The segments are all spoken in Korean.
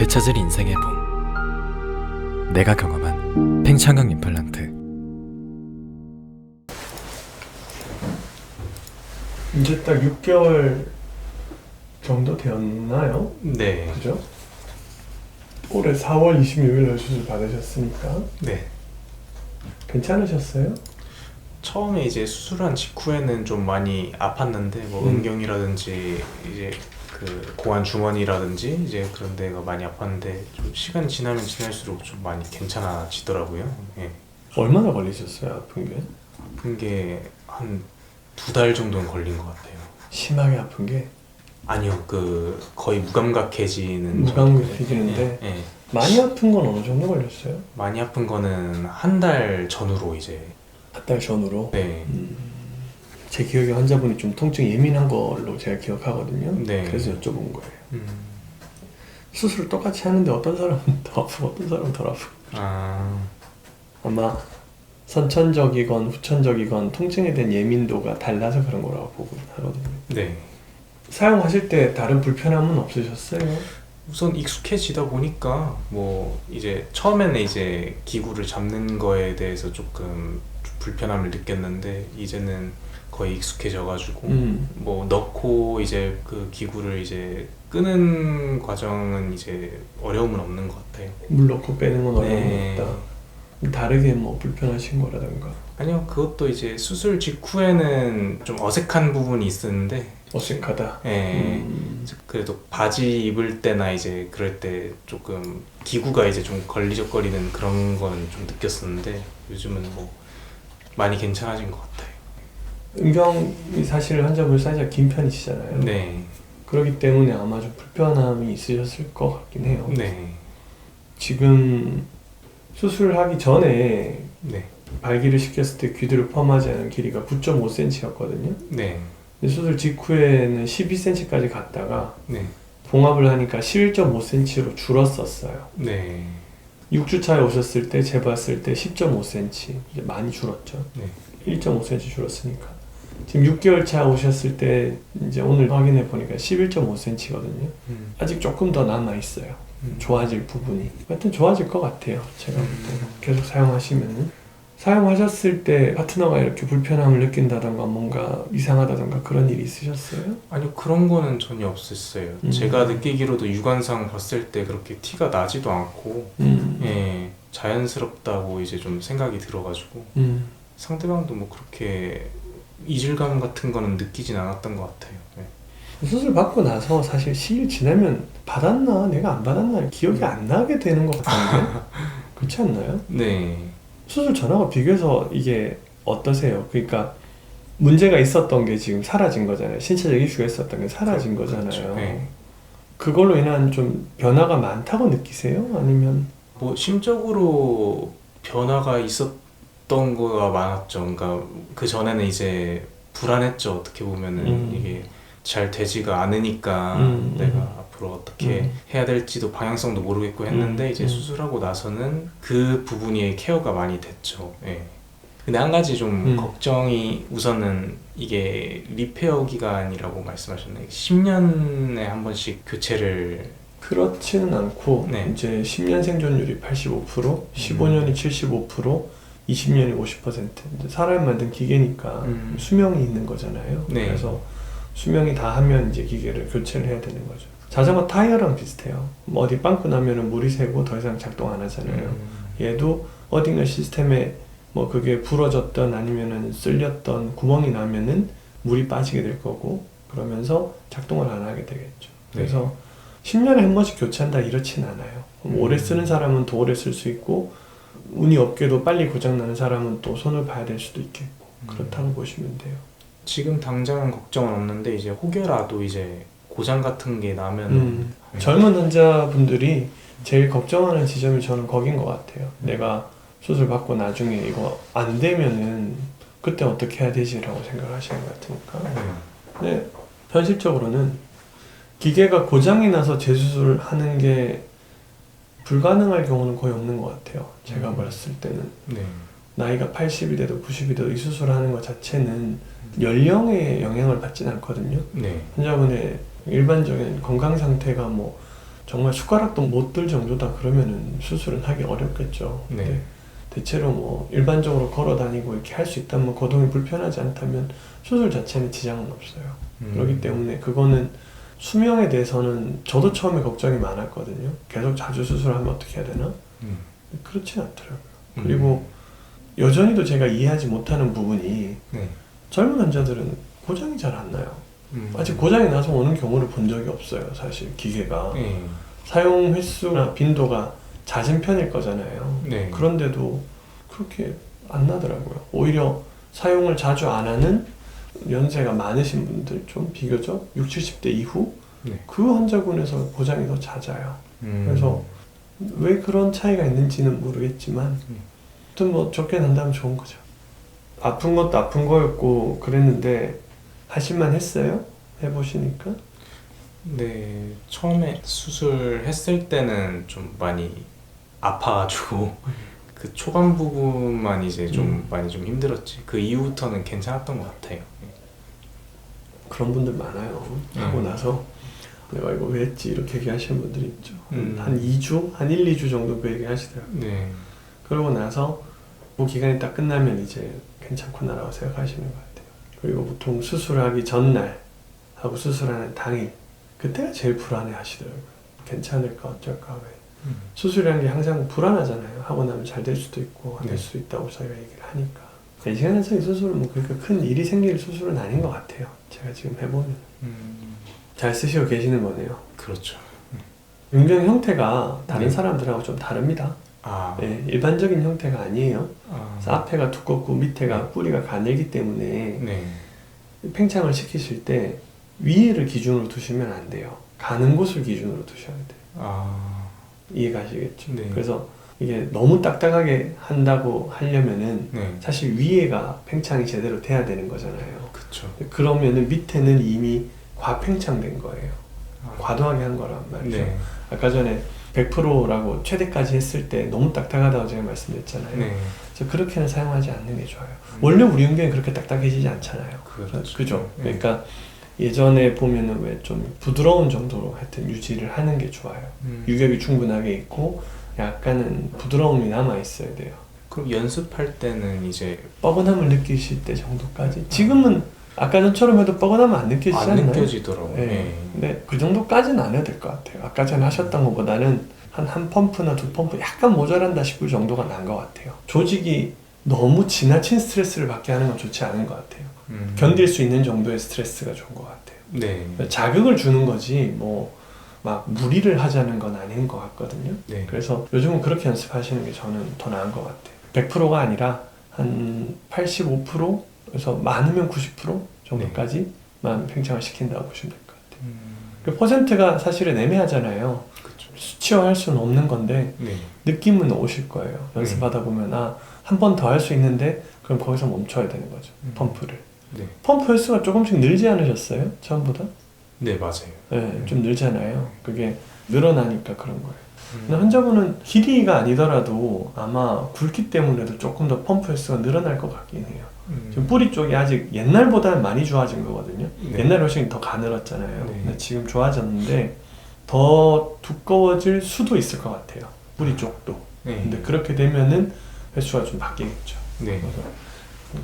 되찾을 인생의 봄. 내가 경험한 팽창강 임플란트. 이제 딱 6개월 정도 되었나요? 네. 그죠? 올해 4월 26일 날 수술 받으셨으니까 네. 괜찮으셨어요? 처음에 이제 수술한 직후에는 좀 많이 아팠는데 뭐 음경이라든지 이제 그 고환 주머니라든지 이제 그런 데가 많이 아팠는데 좀 시간이 지나면 지날수록 좀 많이 괜찮아지더라고요. 예. 얼마나 걸리셨어요, 아픈 게? 아픈 게 한 2달 정도는 걸린 것 같아요. 심하게 아픈 게? 아니요, 그 거의 무감각해지는 무감각해지는데 예, 예. 많이 아픈 건 어느 정도 걸렸어요? 많이 아픈 거는 한 달 전후로 이제 한 달 전후로? 네. 제 기억에 환자분이 좀 통증 예민한 걸로 제가 기억하거든요. 네. 그래서 여쭤본 거예요. 음. 수술을 똑같이 하는데 어떤 사람은 더 아프고 어떤 사람은 덜 아프고. 아. 아마 선천적이건 후천적이건 통증에 대한 예민도가 달라서 그런 거라고 보고 하거든요. 네. 사용하실 때 다른 불편함은 없으셨어요? 우선 익숙해지다 보니까 뭐 이제 처음에는 이제 기구를 잡는 거에 대해서 조금 불편함을 느꼈는데 이제는 거의 익숙해져가지고 뭐 넣고 이제 그 기구를 이제 끄는 과정은 이제 어려움은 없는 것 같아요. 물 넣고 빼는 건 어려움이 네. 없다. 다르게 뭐 불편하신 거라던가. 아니요, 그것도 이제 수술 직후에는 좀 어색한 부분이 있었는데 어색하다. 예. 그래도 바지 입을 때나 이제 그럴 때 조금 기구가 이제 좀 걸리적거리는 그런 거는 좀 느꼈었는데 요즘은 뭐 많이 괜찮아진 것 같아요. 음경이 사실 환자분 사이즈가 긴 편이시잖아요. 네. 그렇기 때문에 아마 좀 불편함이 있으셨을 것 같긴 해요. 네. 지금 수술하기 전에 네. 발기를 시켰을 때 귀들을 포함하지 않은 길이가 9.5cm였거든요. 네. 수술 직후에는 12cm까지 갔다가 네. 봉합을 하니까 11.5cm로 줄었었어요. 네. 6주 차에 오셨을 때 재봤을 때 10.5cm 이제 많이 줄었죠. 네. 1.5cm 줄었으니까 지금 6개월 차 오셨을 때 이제 오늘 확인해 보니까 11.5cm거든요. 아직 조금 더 남아 있어요. 좋아질 부분이. 하여튼 좋아질 것 같아요. 제가 볼 때는. 계속 사용하시면은. 사용하셨을 때 파트너가 이렇게 불편함을 느낀다던가 뭔가 이상하다던가 그런 일이 있으셨어요? 아니요, 그런 거는 전혀 없었어요. 제가 느끼기로도 육안상 봤을 때 그렇게 티가 나지도 않고 예, 자연스럽다고 이제 좀 생각이 들어가지고 상대방도 뭐 그렇게 이질감 같은 거는 느끼진 않았던 것 같아요. 네. 수술 받고 나서 사실 시일 지나면 받았나 내가 안 받았나 기억이 안 나게 되는 것 같은데 그렇지 않나요? 네. 수술 전하고 비교해서 이게 어떠세요? 그러니까 문제가 있었던 게 지금 사라진 거잖아요. 신체적 이슈가 있었던 게 사라진 거잖아요. 그렇죠. 네. 그걸로 인한 좀 변화가 많다고 느끼세요? 아니면 뭐 심적으로 변화가 있었던 거가 많았죠. 그러니까 그 전에는 이제 불안했죠. 어떻게 보면은 이게 잘 되지가 않으니까 내가 앞으로 어떻게 해야 될지도 방향성도 모르겠고 했는데 이제 수술하고 나서는 그 부분이 케어가 많이 됐죠. 예. 근데 한 가지 좀 걱정이 우선은 이게 리페어 기간이라고 말씀하셨나요? 10년에 한 번씩 교체를 그렇지는 않고 네. 이제 10년 생존율이 85%, 15년이 75%, 20년이 50%. 이제 사람이 만든 기계니까 수명이 있는 거잖아요. 네. 그래서 수명이 다 하면 이제 기계를 교체를 해야 되는 거죠. 자전거 타이어랑 비슷해요. 뭐 어디 빵꾸 나면은 물이 새고 더 이상 작동 안 하잖아요. 얘도 어딘가 시스템에 뭐 그게 부러졌던 아니면은 쓸렸던 구멍이 나면은 물이 빠지게 될 거고 그러면서 작동을 안 하게 되겠죠. 그래서 10년에 한 번씩 교체한다 이렇진 않아요. 오래 쓰는 사람은 더 오래 쓸 수 있고 운이 없게도 빨리 고장나는 사람은 또 손을 봐야 될 수도 있겠고 그렇다고 보시면 돼요. 지금 당장은 걱정은 없는데 이제 혹여라도 이제 고장 같은 게 나면 젊은 환자분들이 제일 걱정하는 지점이 저는 거긴 것 같아요. 내가 수술 받고 나중에 이거 안 되면은 그때 어떻게 해야 되지라고 생각하시는 것 같으니까. 근데 현실적으로는 기계가 고장이 나서 재수술을 하는 게 불가능할 경우는 거의 없는 것 같아요. 제가 봤을 때는. 네. 나이가 80이 돼도 90이 돼도 이 수술을 하는 것 자체는 연령에 영향을 받진 않거든요. 네. 환자분의 일반적인 건강 상태가 뭐 정말 숟가락도 못 들 정도다 그러면은 수술은 하기 어렵겠죠. 네. 근데 대체로 뭐 일반적으로 걸어 다니고 이렇게 할 수 있다면 거동이 불편하지 않다면 수술 자체는 지장은 없어요. 그렇기 때문에 그거는 수명에 대해서는 저도 처음에 걱정이 많았거든요. 계속 자주 수술하면 어떻게 해야 되나? 그렇진 않더라고요. 그리고 여전히도 제가 이해하지 못하는 부분이 네. 젊은 환자들은 고장이 잘 안 나요. 아직 고장이 나서 오는 경우를 본 적이 없어요. 사실 기계가 네. 사용 횟수나 빈도가 잦은 편일 거잖아요. 네. 그런데도 그렇게 안 나더라고요. 오히려 사용을 자주 안 하는 연세가 많으신 분들 좀 비교적 60, 70대 이후 네. 그 환자군에서 고장이 더 잦아요. 그래서 왜 그런 차이가 있는지는 모르겠지만 아무튼 뭐 적게 난다면 좋은 거죠. 아픈 것도 아픈 거였고 그랬는데 하실만 했어요? 해보시니까? 네, 처음에 수술했을 때는 좀 많이 아파가지고 그 초반 부분만 이제 좀 많이 좀 힘들었지. 그 이후부터는 괜찮았던 것 같아요. 그런 분들 많아요. 하고 나서 내가 이거 왜 했지 이렇게 얘기하시는 분들이 있죠. 한 2주? 한 1, 2주 정도 그 얘기 하시더라고요. 네. 그러고 나서 그 기간이 딱 끝나면 이제 괜찮구나라고 생각하시는 것 같아요. 그리고 보통 수술하기 전날 하고 수술하는 당일 그때가 제일 불안해 하시더라고요. 괜찮을까 어쩔까 왜. 수술이라는 게 항상 불안하잖아요. 하고 나면 잘 될 수도 있고 안 될 수도 있다고 저희가 얘기를 하니까. 이 시간에서 이 수술은 뭐 그렇게 큰 일이 생길 수술은 아닌 것 같아요. 제가 지금 해보면. 잘 쓰시고 계시는 거네요. 그렇죠. 윤경 형태가 다른 네. 사람들하고 좀 다릅니다. 아, 네, 일반적인 형태가 아니에요. 아, 그래서 앞에가 두껍고 밑에가 뿌리가 가늘기 때문에 네. 팽창을 시키실 때 위에를 기준으로 두시면 안 돼요. 가는 곳을 기준으로 두셔야 돼요. 아, 이해가시겠죠? 네. 그래서 이게 너무 딱딱하게 한다고 하려면은 네. 사실 위에가 팽창이 제대로 돼야 되는 거잖아요. 그쵸. 그러면은 밑에는 이미 과팽창된 거예요. 아, 과도하게 한 거란 말이죠. 네. 아까 전에 100%라고 최대까지 했을 때 너무 딱딱하다고 제가 말씀드렸잖아요. 네. 그래서 그렇게는 사용하지 않는 게 좋아요. 원래 우리 윤경이 그렇게 딱딱해지지 않잖아요. 그렇죠. 그죠? 네. 그러니까 예전에 보면은 왜 좀 부드러운 정도로 하여튼 유지를 하는 게 좋아요. 유격이 충분하게 있고 약간은 부드러움이 남아 있어야 돼요. 그럼 연습할 때는 이제 뻐근함을 느끼실 때 정도까지. 지금은 아까 전처럼 해도 뻐근함은 안 느껴지지 안 않나요? 느껴지더라고요. 네. 네. 근데 그 정도까지는 안 해도 될 것 같아요. 아까 전에 하셨던 것보다는 한 펌프나 두 펌프 약간 모자란다 싶을 정도가 난 것 같아요. 조직이 너무 지나친 스트레스를 받게 하는 건 좋지 않은 것 같아요. 견딜 수 있는 정도의 스트레스가 좋은 것 같아요. 네. 자극을 주는 거지 뭐 막 무리를 하자는 건 아닌 것 같거든요. 네. 그래서 요즘은 그렇게 연습하시는 게 저는 더 나은 것 같아요. 100%가 아니라 한 85%에서 많으면 90% 정도까지만 팽창을 시킨다고 보시면 될 것 같아요. 그 퍼센트가 사실은 애매하잖아요. 그쵸. 수치화할 수는 없는 건데 네. 느낌은 오실 거예요. 연습하다 보면 한 번 더 할 수 있는데 그럼 거기서 멈춰야 되는 거죠. 펌프를. 네. 펌프 횟수가 조금씩 늘지 않으셨어요? 처음보다? 네, 맞아요. 네, 좀 늘잖아요. 그게 늘어나니까 그런 거예요. 근데 환자분은 길이가 아니더라도 아마 굵기 때문에도 조금 더 펌프 횟수가 늘어날 것 같긴 해요. 지금 뿌리 쪽이 아직 옛날보다는 많이 좋아진 거거든요. 네. 옛날에 훨씬 더 가늘었잖아요. 네. 근데 지금 좋아졌는데 더 두꺼워질 수도 있을 것 같아요. 뿌리 쪽도. 네. 근데 그렇게 되면은 횟수가 좀 바뀌겠죠. 네.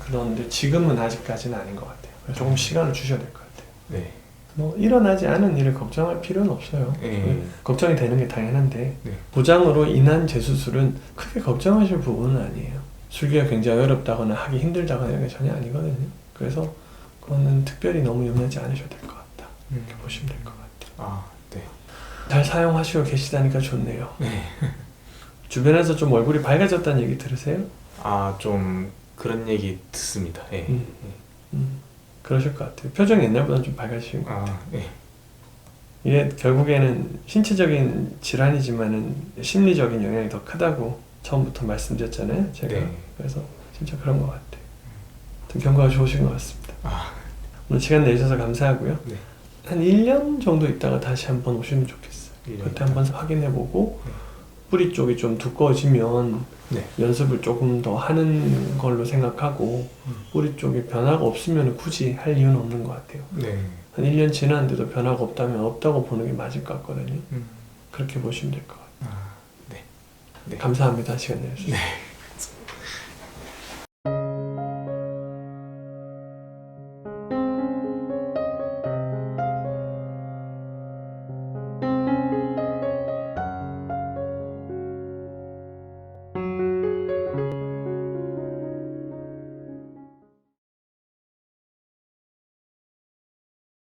그런데 지금은 아직까지는 아닌 것 같아요. 그래서 조금 시간을 주셔야 될 것 같아요. 네. 뭐 일어나지 않은 일을 걱정할 필요는 없어요. 네. 걱정이 되는 게 당연한데 네. 부장으로 인한 재수술은 크게 걱정하실 부분은 아니에요. 술기가 굉장히 어렵다거나 하기 힘들다거나 이런 게 전혀 아니거든요. 그래서 그거는 특별히 너무 염려하지 않으셔도 될 것 같다. 이렇게 보시면 될 것 같아요. 아, 네. 잘 사용하시고 계시다니까 좋네요. 네. 주변에서 좀 얼굴이 밝아졌다는 얘기 들으세요? 아, 좀 그런 얘기 듣습니다. 예. 그러실 것 같아요. 표정이 옛날보다 좀 밝아지신 것 같아요. 아, 예. 이게 결국에는 신체적인 질환이지만은 심리적인 영향이 더 크다고 처음부터 말씀드렸잖아요. 제가. 네. 그래서 진짜 그런 것 같아요. 하여튼 경과가 좋으신 것 같습니다. 아, 오늘 시간 내주셔서 감사하고요. 네. 한 1년 정도 있다가 다시 한번 오시면 좋겠어요. 1년 그때 한번 확인해보고 네. 뿌리 쪽이 좀 두꺼워지면 네. 연습을 조금 더 하는 걸로 생각하고 뿌리 쪽에 변화가 없으면 굳이 할 이유는 없는 것 같아요. 네. 한 1년 지났는데도 변화가 없다면 없다고 보는 게 맞을 것 같거든요. 그렇게 보시면 될 것 같아요. 네. 네. 감사합니다. 시간 내주셔서. 네.